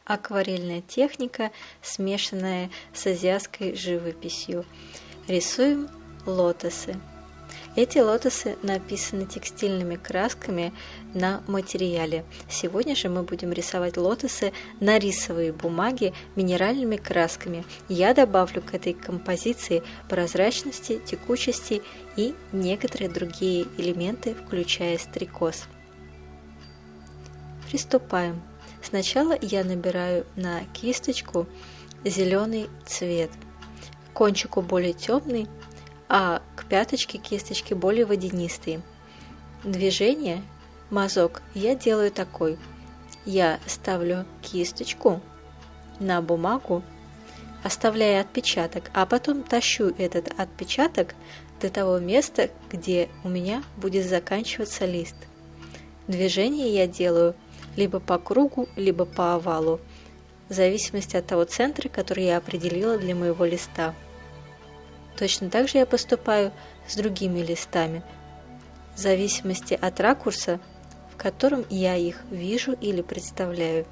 Акварельная техника, смешанная с азиатской живописью. Рисуем лотосы. Эти лотосы написаны текстильными красками на материале. Сегодня же мы будем рисовать лотосы на рисовой бумаге минеральными красками. Я добавлю к этой композиции прозрачности, текучести и некоторые другие элементы, включая стрекоз. Приступаем. Сначала я набираю на кисточку зеленый цвет. К кончику более темный, а к пяточке кисточки более водянистые. Движение, мазок я делаю такой. Я ставлю кисточку на бумагу, оставляя отпечаток, а потом тащу этот отпечаток до того места, где у меня будет заканчиваться лист. Движение я делаю либо по кругу, либо по овалу, в зависимости от того центра, который я определила для моего листа. Точно так же я поступаю с другими листами, в зависимости от ракурса, в котором я их вижу или представляю.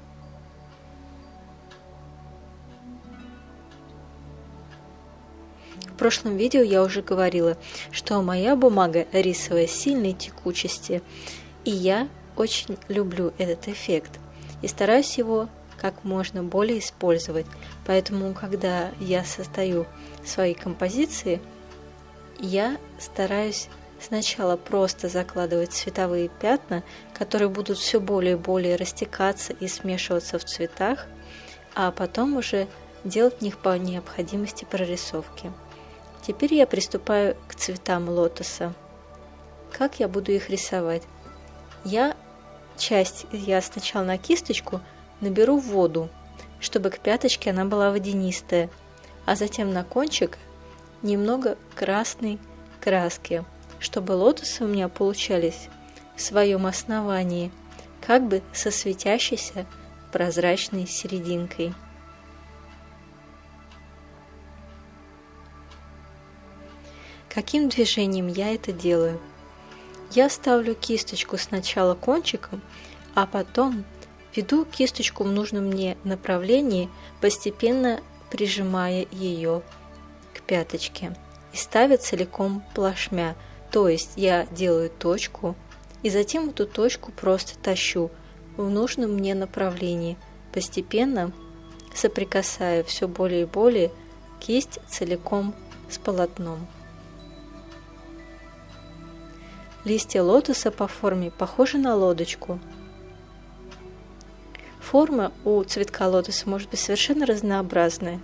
В прошлом видео я уже говорила, что моя бумага рисовая сильной текучести, и я очень люблю этот эффект и стараюсь его как можно более использовать. Поэтому, когда я создаю свои композиции, я стараюсь сначала просто закладывать цветовые пятна, которые будут все более и более растекаться и смешиваться в цветах, а потом уже делать в них по необходимости прорисовки. Теперь я приступаю к цветам лотоса. Как я буду их рисовать? Я сначала на кисточку наберу воду, чтобы к пяточке она была водянистая, а затем на кончик немного красной краски, чтобы лотосы у меня получались в своем основании как бы со светящейся прозрачной серединкой. Каким движением я это делаю? Я ставлю кисточку сначала кончиком, а потом веду кисточку в нужном мне направлении, постепенно прижимая ее к пяточке и ставя целиком плашмя. То есть я делаю точку и затем эту точку просто тащу в нужном мне направлении, постепенно соприкасая все более и более кисть целиком с полотном. Листья лотоса по форме похожи на лодочку. Форма у цветка лотоса может быть совершенно разнообразная.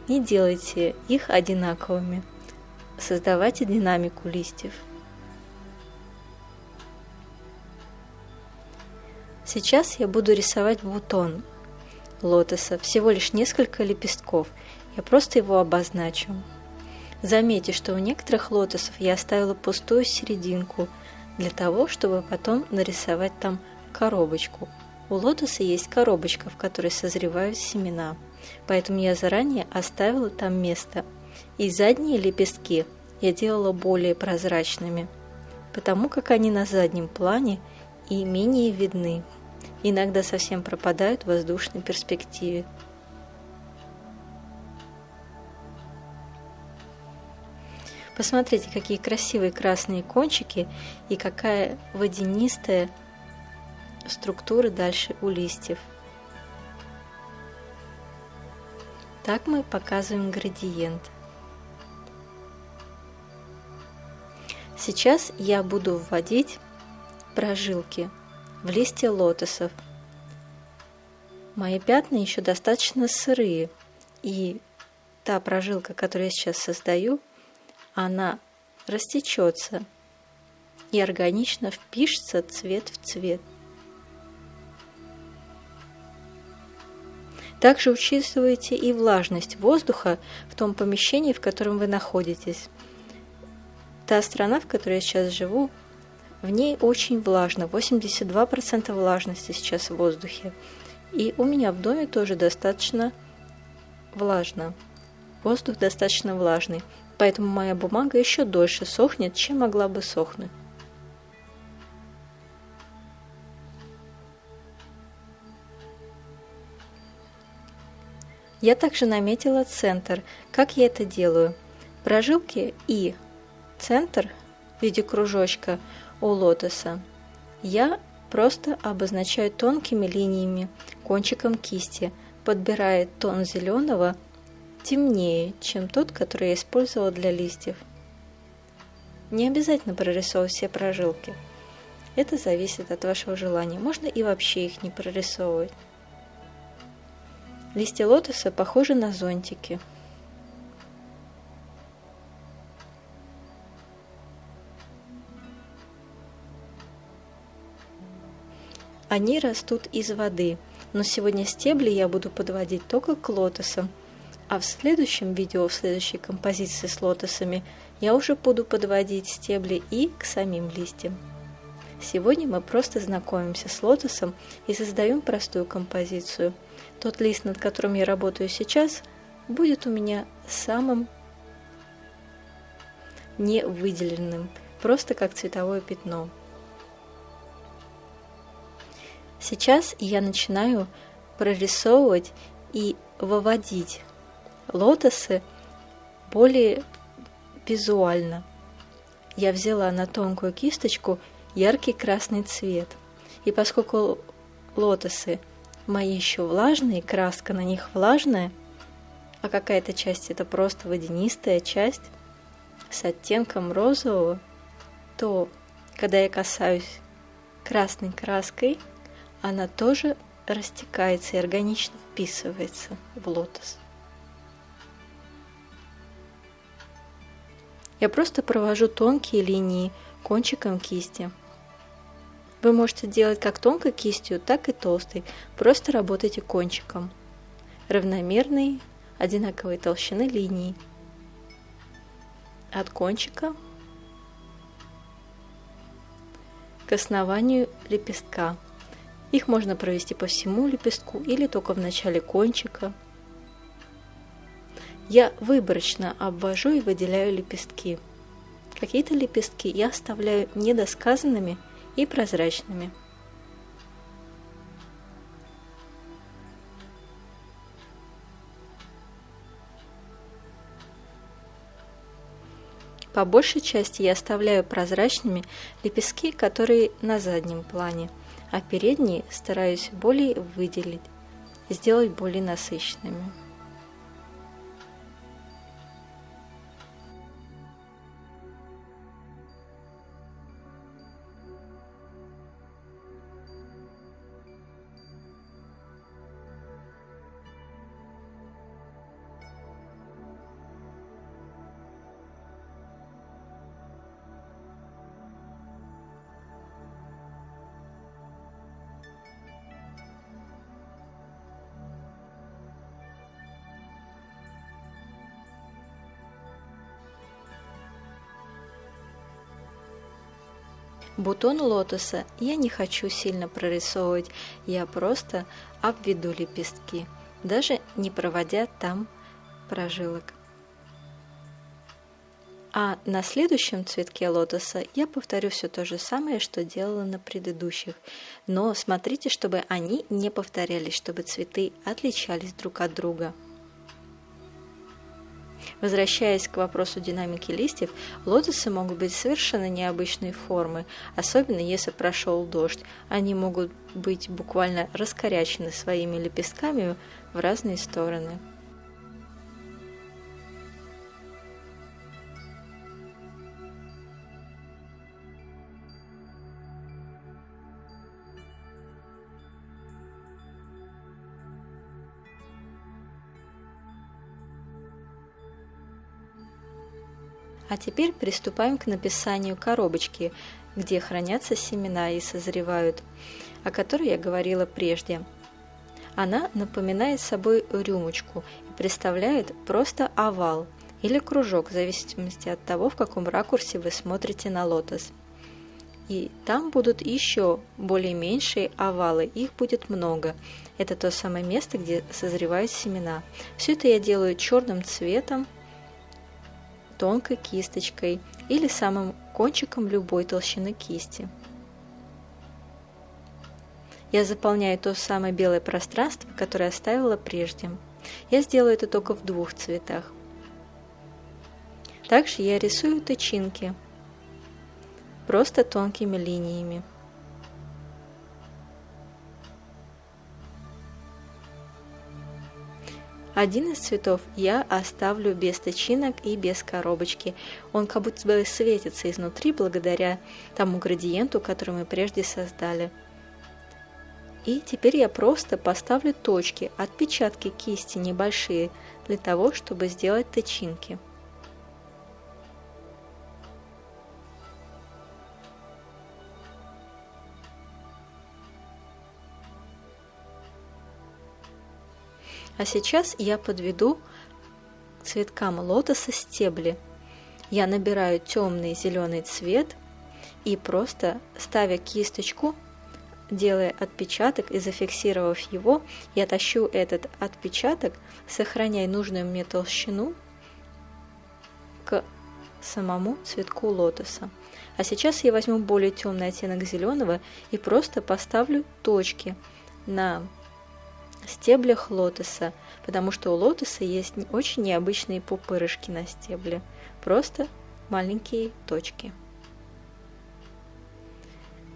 Не делайте их одинаковыми. Создавайте динамику листьев. Сейчас я буду рисовать бутон лотоса. Всего лишь несколько лепестков. Я просто его обозначу. Заметьте, что у некоторых лотосов я оставила пустую серединку для того, чтобы потом нарисовать там коробочку. У лотоса есть коробочка, в которой созревают семена, поэтому я заранее оставила там место. И задние лепестки я делала более прозрачными, потому как они на заднем плане и менее видны, иногда совсем пропадают в воздушной перспективе. Посмотрите, какие красивые красные кончики и какая водянистая структура дальше у листьев. Так мы показываем градиент. Сейчас я буду вводить прожилки в листья лотосов. Мои пятна еще достаточно сырые, и та прожилка, которую я сейчас создаю, она растечется и органично впишется цвет в цвет. Также учитывайте и влажность воздуха в том помещении, в котором вы находитесь. Та страна, в которой я сейчас живу, в ней очень влажно, 82% влажности сейчас в воздухе. И у меня в доме тоже достаточно влажно. Воздух достаточно влажный, поэтому моя бумага еще дольше сохнет, чем могла бы сохнуть. Я также наметила центр. Как я это делаю? Прожилки и центр в виде кружочка у лотоса я просто обозначаю тонкими линиями кончиком кисти, подбирая тон зеленого темнее, чем тот, который я использовала для листьев. Не обязательно прорисовывать все прожилки. Это зависит от вашего желания. Можно и вообще их не прорисовывать. Листья лотоса похожи на зонтики. Они растут из воды, но сегодня стебли я буду подводить только к лотосам, а в следующем видео, в следующей композиции с лотосами, я уже буду подводить стебли и к самим листьям. Сегодня мы просто знакомимся с лотосом и создаем простую композицию. Тот лист, над которым я работаю сейчас, будет у меня самым не выделенным, просто как цветовое пятно. Сейчас я начинаю прорисовывать и выводить лотосы более визуально. Я взяла на тонкую кисточку яркий красный цвет. И поскольку лотосы мои еще влажные, краска на них влажная, а какая-то часть это просто водянистая часть с оттенком розового, то когда я касаюсь красной краской, она тоже растекается и органично вписывается в лотос. Я просто провожу тонкие линии кончиком кисти. Вы можете делать как тонкой кистью, так и толстой. Просто работайте кончиком. Равномерные, одинаковой толщины линии. От кончика к основанию лепестка. Их можно провести по всему лепестку или только в начале кончика. Я выборочно обвожу и выделяю лепестки. Какие-то лепестки я оставляю недосказанными и прозрачными. По большей части я оставляю прозрачными лепестки, которые на заднем плане, а передние стараюсь более выделить, сделать более насыщенными. Бутон лотоса я не хочу сильно прорисовывать, я просто обведу лепестки, даже не проводя там прожилок. А на следующем цветке лотоса я повторю все то же самое, что делала на предыдущих, но смотрите, чтобы они не повторялись, чтобы цветы отличались друг от друга. Возвращаясь к вопросу динамики листьев, лотосы могут быть совершенно необычной формы, особенно если прошел дождь. Они могут быть буквально раскорячены своими лепестками в разные стороны. А теперь приступаем к написанию коробочки, где хранятся семена и созревают, о которой я говорила прежде. Она напоминает собой рюмочку и представляет просто овал или кружок, в зависимости от того, в каком ракурсе вы смотрите на лотос. И там будут еще более меньшие овалы, их будет много. Это то самое место, где созревают семена. Все это я делаю черным цветом, тонкой кисточкой или самым кончиком любой толщины кисти. Я заполняю то самое белое пространство, которое оставила прежде. Я сделаю это только в двух цветах. Также я рисую тычинки просто тонкими линиями. Один из цветов я оставлю без тычинок и без коробочки. Он как будто бы светится изнутри благодаря тому градиенту, который мы прежде создали. И теперь я просто поставлю точки, отпечатки кисти небольшие, для того, чтобы сделать тычинки. А сейчас я подведу к цветкам лотоса стебли. Я набираю темный зеленый цвет и просто, ставя кисточку, делая отпечаток и зафиксировав его, я тащу этот отпечаток, сохраняя нужную мне толщину, к самому цветку лотоса. А сейчас я возьму более темный оттенок зеленого и просто поставлю точки на стеблях лотоса, потому что у лотоса есть очень необычные пупырышки на стебле, просто маленькие точки.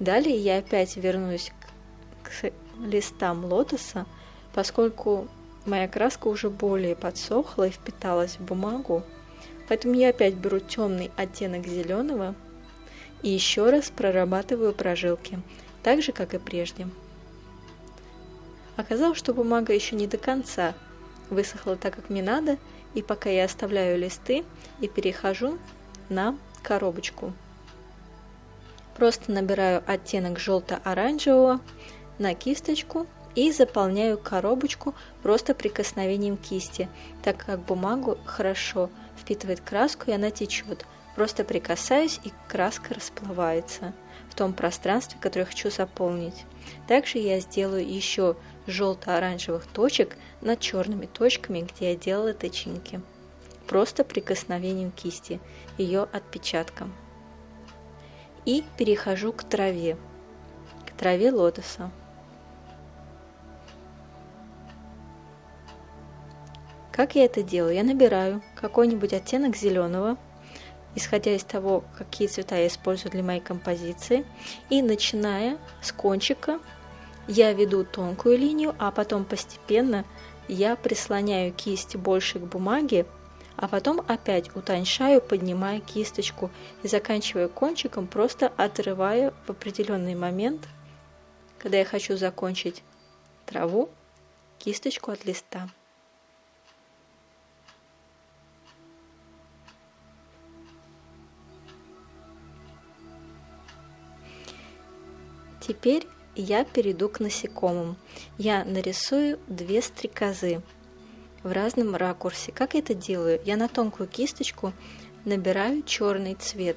Далее я опять вернусь к листам лотоса, поскольку моя краска уже более подсохла и впиталась в бумагу, поэтому я опять беру темный оттенок зеленого и еще раз прорабатываю прожилки, так же как и прежде. Оказалось, что бумага еще не до конца высохла так, как мне надо, и пока я оставляю листы и перехожу на коробочку. Просто набираю оттенок желто-оранжевого на кисточку и заполняю коробочку просто прикосновением кисти, так как бумагу хорошо впитывает краску и она течет. Просто прикасаюсь, и краска расплывается в том пространстве, которое я хочу заполнить. Также я сделаю еще желто-оранжевых точек над черными точками, где я делала тычинки. Просто прикосновением кисти, ее отпечатком. И перехожу к траве лотоса. Как я это делаю? Я набираю какой-нибудь оттенок зеленого, исходя из того, какие цвета я использую для моей композиции, и начиная с кончика, я веду тонкую линию, а потом постепенно я прислоняю кисть больше к бумаге, а потом опять утоньшаю, поднимая кисточку и заканчивая кончиком, просто отрывая в определенный момент, когда я хочу закончить траву, кисточку от листа. Теперь я перейду к насекомым. Я нарисую 2 стрекозы в разном ракурсе. Как я это делаю? Я на тонкую кисточку набираю черный цвет.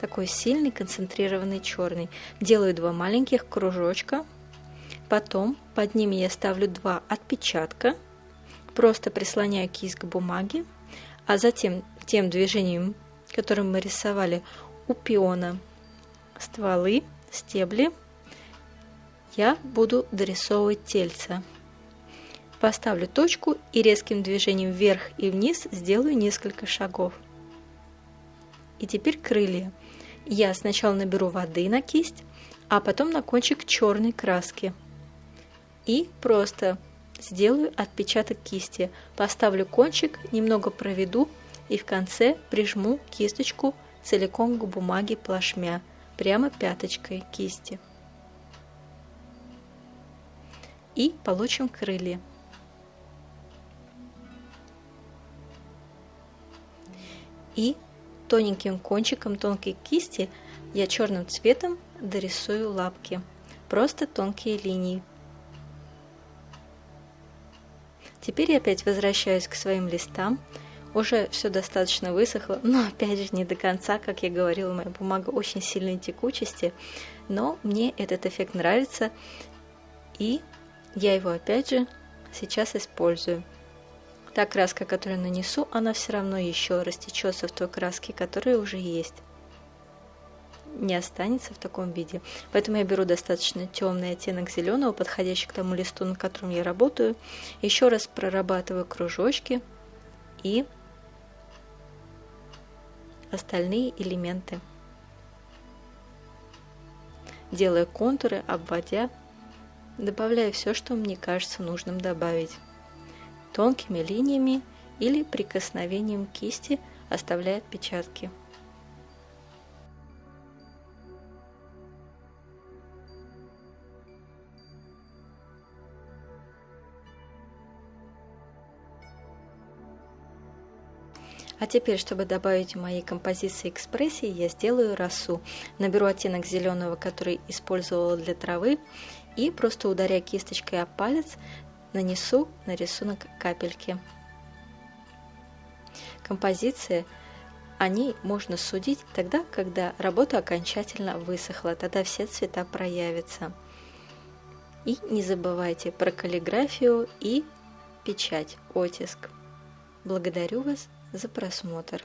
Такой сильный, концентрированный черный. Делаю 2 маленьких кружочка. Потом под ними я ставлю 2 отпечатка. Просто прислоняю кисть к бумаге. А затем тем движением, которым мы рисовали у пиона стволы, стебли, я буду дорисовывать тельца. Поставлю точку и резким движением вверх и вниз сделаю несколько шагов. И теперь крылья. Я сначала наберу воды на кисть, а потом на кончик черной краски. И просто сделаю отпечаток кисти. Поставлю кончик, немного проведу и в конце прижму кисточку целиком к бумаге плашмя, прямо пяточкой кисти. И получим крылья. И тоненьким кончиком тонкой кисти я черным цветом дорисую лапки. Просто тонкие линии. Теперь я опять возвращаюсь к своим листам. Уже все достаточно высохло, но опять же не до конца, как я говорила, моя бумага очень сильной текучести, но мне этот эффект нравится, и я его опять же сейчас использую. Та краска, которую нанесу, она все равно еще растечется в той краске, которая уже есть. не останется в таком виде. Поэтому я беру достаточно темный оттенок зеленого, подходящий к тому листу, на котором я работаю. Еще раз прорабатываю кружочки и остальные элементы. Делая контуры, обводя, добавляю все, что мне кажется нужным добавить. Тонкими линиями или прикосновением кисти оставляя отпечатки. А теперь, чтобы добавить в моей композиции экспрессии, я сделаю росу. Наберу оттенок зеленого, который использовала для травы, и просто ударяя кисточкой об палец, нанесу на рисунок капельки. Композиции, о ней можно судить тогда, когда работа окончательно высохла, тогда все цвета проявятся. И не забывайте про каллиграфию и печать, оттиск. Благодарю вас за просмотр.